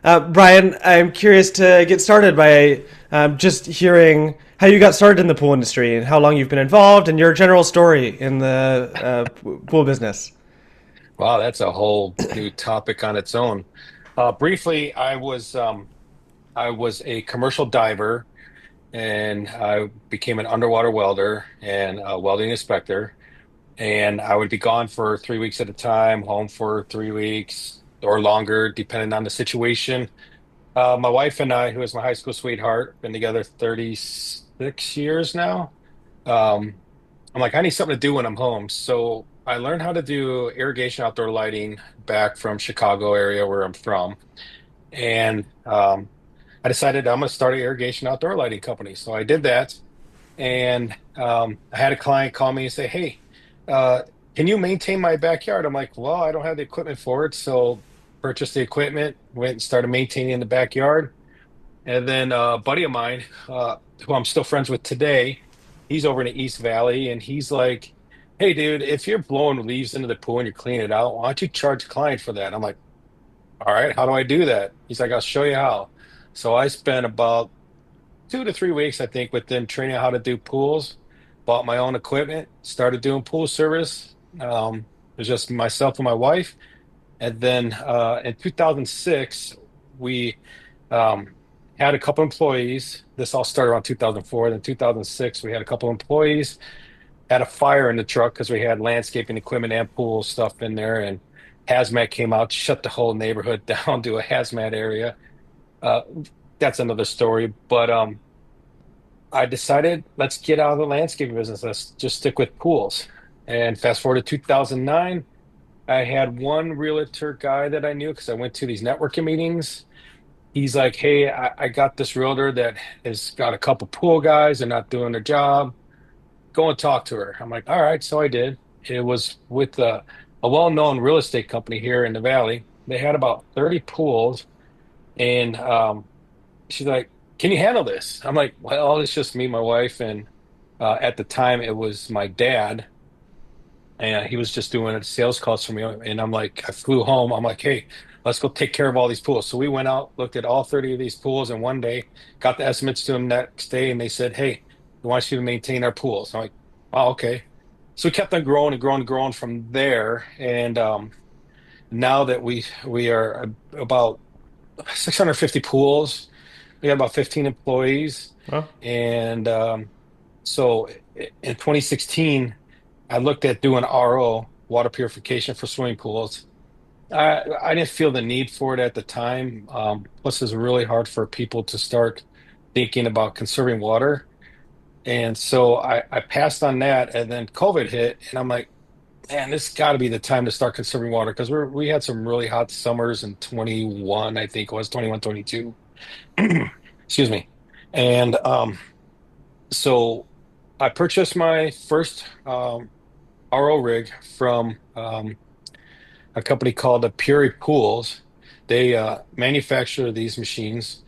Brian, I'm curious to get started by just hearing how you got started in the pool industry and how long you've been involved and your general story in the pool business. Wow, that's a whole new topic on its own. Briefly, I was a commercial diver and I became an underwater welder and a welding inspector. And I would be gone for 3 weeks at a time, home for 3 weeks or longer, depending on the situation. My wife and I, who is my high school sweetheart, been together 36 years now. Um, I'm like, I need something to do when I'm home. So I learned how to do irrigation outdoor lighting back from Chicago area where I'm from. And I decided I'm going to start an irrigation outdoor lighting company. So I did that. And I had a client call me and say, hey, uh, can you maintain my backyard? I'm like, well, I don't have the equipment for it. So purchased the equipment, went and started maintaining the backyard. And then a buddy of mine, who I'm still friends with today, he's over in the East Valley, and he's like, "Hey, dude, if you're blowing leaves into the pool and you're cleaning it out, why don't you charge the client for that?" I'm like, "All right, how do I do that?" He's like, "I'll show you how." So I spent about 2 to 3 weeks, I think, with them training how to do pools. Bought my own equipment, started doing pool service. It was just myself and my wife. And then in 2006, we um, had a couple employees. This all started around 2004. Then 2006, we had a couple employees, had a fire in the truck because we had landscaping equipment and pool stuff in there. And hazmat came out, shut the whole neighborhood down to a hazmat area. Uh, that's another story. But I decided, let's get out of the landscaping business. Let's just stick with pools. And fast forward to 2009. I had one realtor guy that I knew because I went to these networking meetings. He's like, "Hey, I got this realtor that has got a couple pool guys. They're not doing their job. Go and talk to her." I'm like, "All right." So I did. It was with a well-known real estate company here in the Valley. They had about 30 pools. And she's like, "Can you handle this?" I'm like, "Well, it's just me, my wife, and at the time it was my dad. And he was just doing sales calls for me. And I'm like, I flew home. I'm like, hey, let's go take care of all these pools. So we went out, looked at all 30 of these pools in one day, got the estimates to them next day, and they said, hey, we want you to maintain our pools. I'm like, oh, okay. So we kept on growing and growing and growing from there. And now that we are about 650 pools, we have about 15 employees. Well, And so in 2016, I looked at doing RO, water purification for swimming pools. I didn't feel the need for it at the time. Plus, it's really hard for people to start thinking about conserving water. And so I passed on that, and then COVID hit, and I'm like, man, this got to be the time to start conserving water because we had some really hot summers in 21, I think it was 21, 22. Excuse me. And so I purchased my first RO rig from a company called Puri Pools. They manufacture these machines,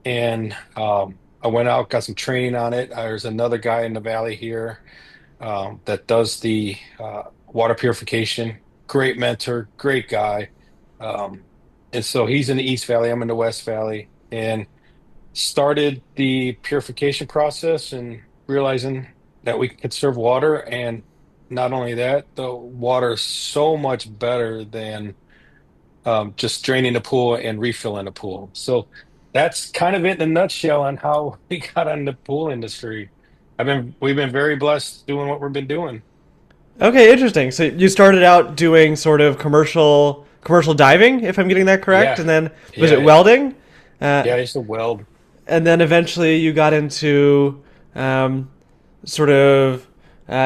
and I went out, got some training on it. There's another guy in the valley here that does the water purification. Great mentor, great guy. Um, and so he's in the East Valley, I'm in the West Valley, and started the purification process and realizing that we could conserve water. And not only that, the water is so much better than just draining the pool and refilling the pool. So that's kind of it in a nutshell on how we got on the pool industry. We've been very blessed doing what we've been doing. okay, interesting. So you started out doing sort of commercial diving, if I'm getting that correct, Yeah, and then was yeah, it yeah. welding? Uh, Yeah, I used to weld. and then eventually you got into um, sort of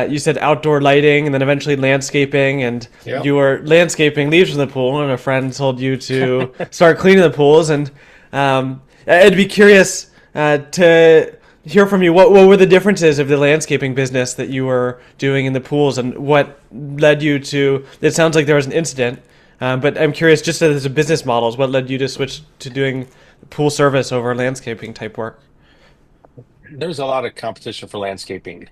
you said outdoor lighting and then eventually landscaping and Yeah. you were landscaping leaves from the pool and a friend told you to start cleaning the pools and I'd be curious to hear from you what were the differences of the landscaping business that you were doing in the pools and what led you to it sounds like there was an incident but I'm curious just as a business models what led you to switch to doing pool service over landscaping type work. There's a lot of competition for landscaping.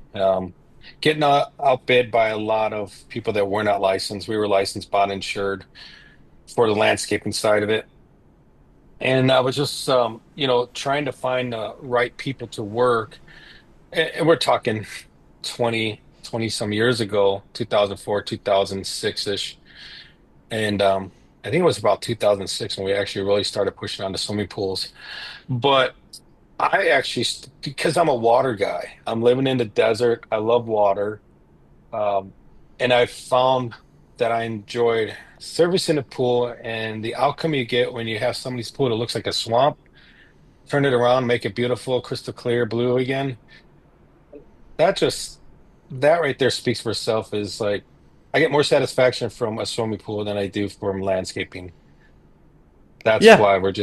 Getting outbid by a lot of people that were not licensed. We were licensed, bought, insured for the landscaping side of it. And I was just, trying to find the right people to work. And we're talking 20 some years ago, 2004, 2006-ish. And I think it was about 2006 when we actually really started pushing on the swimming pools. But I actually, because I'm a water guy, I'm living in the desert. I love water. Um, and I found that I enjoyed servicing the pool and the outcome you get when you have somebody's pool that looks like a swamp, turn it around, make it beautiful, crystal clear blue again. That just, that right there speaks for itself is like, I get more satisfaction from a swimming pool than I do from landscaping. That's Yeah. why we're just